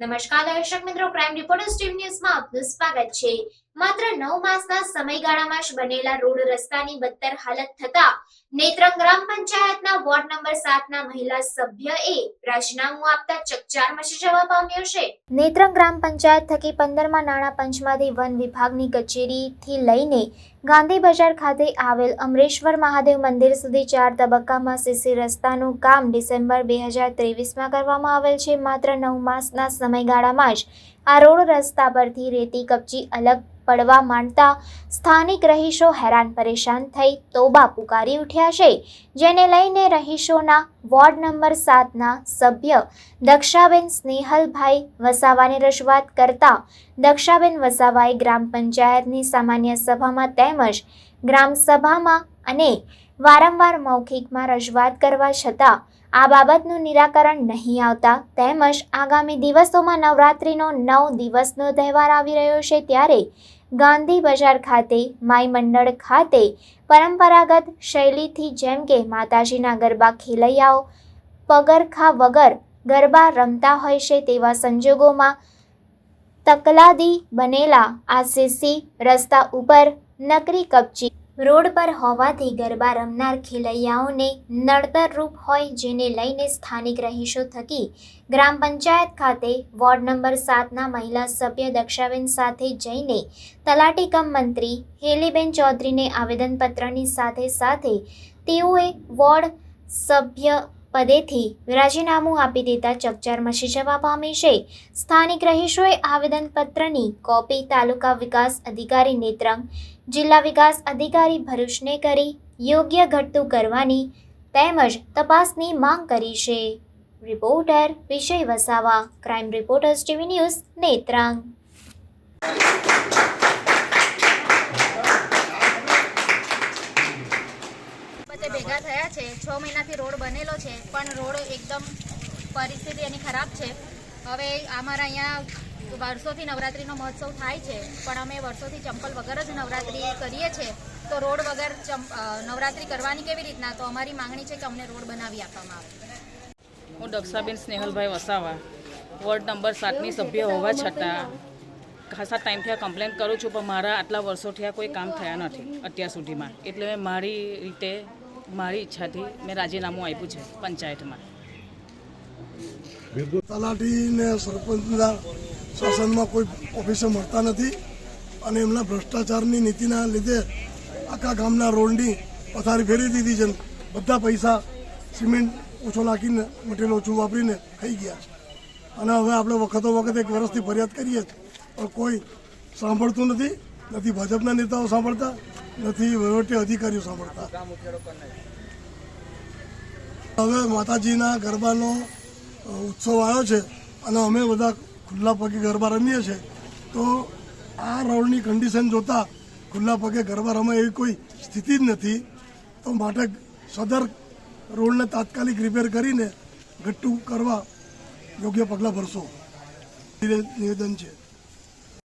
નમસ્કાર દર્શક મિત્રો, ક્રાઇમ રિપોર્ટર્સ ટીવી ન્યૂઝમાં આપનું સ્વાગત છે। માત્ર 9 માસના સમયગાળામાં જ બનેલા રોડ રસ્તાની બદતર હાલત થતા નેત્રંગ ગ્રામ પંચાયતના વોર્ડ નંબર 7 ના મહિલા સભ્યએ રાજીનામું આપતા ચકચાર મચી જવા પામ્યો છે। નેત્રંગ ગ્રામ પંચાયત થકી 15મા નાણાં પંચમાંથી વન વિભાગની કચેરીથી લઈને ગાંધી બજાર ખાતે આવેલ અમરેશ્વર મહાદેવ મંદિર સુધી 4 તબક્કામાં સીસી રસ્તાનું કામ ડિસેમ્બર 2023માં કરવામાં આવેલ છે। માત્ર 9 માસના સમયગાળામાં જ આ રોડ રસ્તા પરથી રેતી કપચી અલગ પડવા માંડતા સ્થાનિક રહીશો હેરાન પરેશાન થઈ તોબા પુકારી ઉઠ્યા છે, જેને લઈને રહીશોના વોર્ડ નંબર 7ના સભ્ય દક્ષાબેન સ્નેહલભાઈ વસાવાને રજૂઆત કરતા દક્ષાબેન વસાવાએ ગ્રામ પંચાયતની સામાન્ય સભામાં તેમજ ગ્રામ સભામાં અને વારંવાર મૌખિકમાં રજૂઆત કરવા છતાં આ બાબતનું નિરાકરણ નહીં આવતા તેમજ આગામી દિવસોમાં નવરાત્રિનો 9 દિવસનો તહેવાર આવી રહ્યો છે, ત્યારે ગાંધી બજાર ખાતે માઈ મંડળ ખાતે પરંપરાગત શૈલીથી જેમ કે માતાજીના ગરબા ખેલૈયાઓ પગરખા વગર ગરબા રમતા હોય છે, તેવા સંજોગોમાં તકલાદી બનેલા આ સીસી રસ્તા ઉપર નકરી કપચી રોડ પર હોવાથી ગરબા રમનાર ખેલૈયાઓને નડતરરૂપ હોય, જેને લઈને સ્થાનિક રહીશો થકી ગ્રામ પંચાયત ખાતે વોર્ડ નંબર 7ના મહિલા સભ્ય દક્ષાબેન સાથે જઈને તલાટી કમ મંત્રી હેલીબેન ચૌધરીને આવેદનપત્રની સાથે તેઓએ વોર્ડ સભ્ય પદેથી રાજીનામું આપી દેતા ચકચાર મચી જવા પામી છે। સ્થાનિક રહીશોએ આવેદનપત્રની કોપી તાલુકા વિકાસ અધિકારી નેત્રંગ, જિલ્લા વિકાસ અધિકારી ભરૂચને કરી યોગ્ય ઘટતું કરવાની તેમજ તપાસની માંગ કરી છે। Reporter Vijay Vasava, crime reporters TV news, Netrang. ભેગા થયા છે 6 મહિનાથી રોડ બનેલો છે, પણ રોડ એકદમ પરિસ્થિતિ એની ખરાબ છે। હવે અમારા અહીંયા વર્ષોથી નવરાત્રિનો મહોત્સવ થાય છે, પણ અમે વર્ષોથી ચંપલ વગર જ નવરાત્રિ કરીએ છીએ, તો રોડ વગર નવરાત્રિ કરવાની કેવી રીતના? તો અમારી માંગણી છે કે અમને રોડ બનાવી આપવામાં આવે। હું દક્ષાબેન સ્નેહલભાઈ વસાવા વોર્ડ નંબર 7ની સભ્ય હોવા છતાં ખાસા ટાઈમથી આ કમ્પ્લેન કરું છું, પણ મારા આટલા વર્ષોથી આ કોઈ કામ થયા નથી અત્યાર સુધીમાં, એટલે મેં મારી રીતે મારી ઈચ્છાથી મેં રાજીનામું આપ્યું છે પંચાયતમાં। તલાટી ને સરપંચના શાસનમાં કોઈ ઓફિસર મળતા નથી અને એમના ભ્રષ્ટાચારની નીતિના લીધે આખા ગામના રોડની પથારી ફેરવી દીધી છે। બધા પૈસા સિમેન્ટ ઓછો નાખીને મટીરિયલ ઓછું વાપરીને ખાઈ ગયા છે અને હવે આપણે વખતો વખત 1 વર્ષથી ફરિયાદ કરીએ પણ કોઈ સાંભળતું નથી ભાજપના નેતાઓ સાંભળતા નથી, વહીવટી અધિકારીઓ સાંભળતા। હવે માતાજીના ગરબાનો ઉત્સવ આવ્યો છે અને અમે બધા ખુલ્લા પગે ગરબા રમીએ છીએ, તો આ રોડની કન્ડિશન જોતા ખુલ્લા પગે ગરબા રમાય એવી કોઈ સ્થિતિ જ નથી, તો માટે સદર રોડને તાત્કાલિક રિપેર કરીને ગટ્ટુ કરવા યોગ્ય પગલાં ભરશો નિવેદન છે।